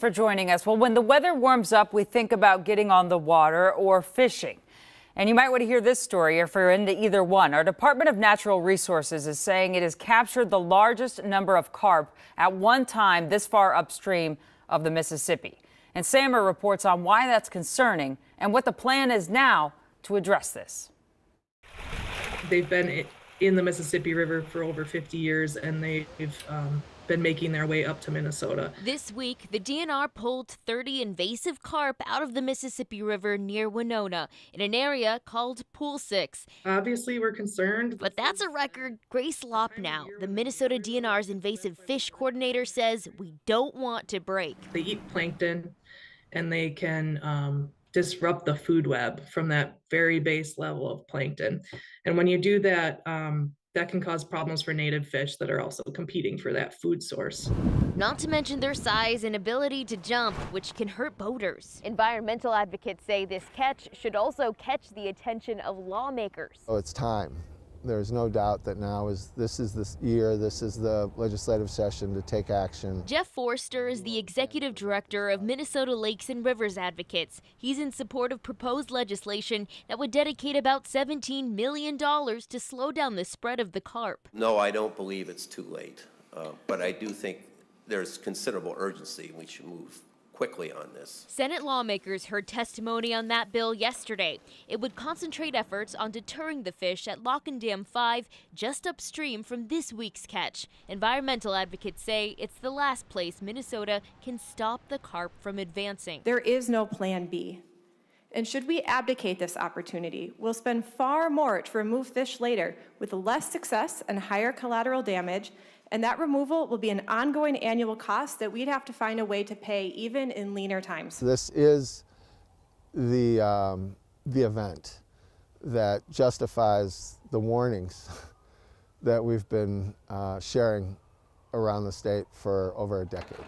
For joining us. Well, when the weather warms up, we think about getting on the water or fishing. And you might want to hear this story if you're into either one. Our Department of Natural Resources is saying it has captured the largest number of carp at one time this far upstream of the Mississippi. And Sammer reports on why that's concerning and what the plan is now to address this. They've been in the Mississippi River for over 50 years, and they've been making their way up to Minnesota. This week, the DNR pulled 30 invasive carp out of the Mississippi River near Winona in an area called Pool 6. Obviously, we're concerned. But that's a record. Grace Lopnow, the Minnesota DNR's invasive fish coordinator, says we don't want to break. They eat plankton, and they can disrupt the food web from that very base level of plankton. And when you do that, that can cause problems for native fish that are also competing for that food source. Not to mention their size and ability to jump, which can hurt boaters. Environmental advocates say this catch should also catch the attention of lawmakers. Oh, it's time. There's no doubt that this is the year, this is the legislative session to take action. Jeff Forster is the executive director of Minnesota Lakes and Rivers Advocates. He's in support of proposed legislation that would dedicate about $17 million to slow down the spread of the carp. No, I don't believe it's too late, but I do think there's considerable urgency. We should move quickly on this. Senate lawmakers heard testimony on that bill yesterday. It would concentrate efforts on deterring the fish at Lock and Dam 5, just upstream from this week's catch. Environmental advocates say it's the last place Minnesota can stop the carp from advancing. There is no plan B. And should we abdicate this opportunity, we'll spend far more to remove fish later with less success and higher collateral damage, and that removal will be an ongoing annual cost that we'd have to find a way to pay even in leaner times. This is the event that justifies the warnings that we've been sharing around the state for over a decade.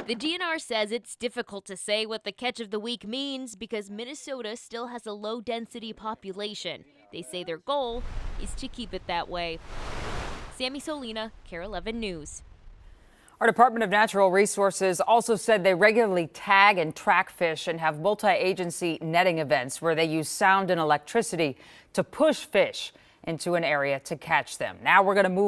The DNR says it's difficult to say what the catch of the week means because Minnesota still has a low-density population. They say their goal is to keep it that way. Sammy Solina, KARE 11 News. Our Department of Natural Resources also said they regularly tag and track fish and have multi-agency netting events where they use sound and electricity to push fish into an area to catch them. Now we're going to move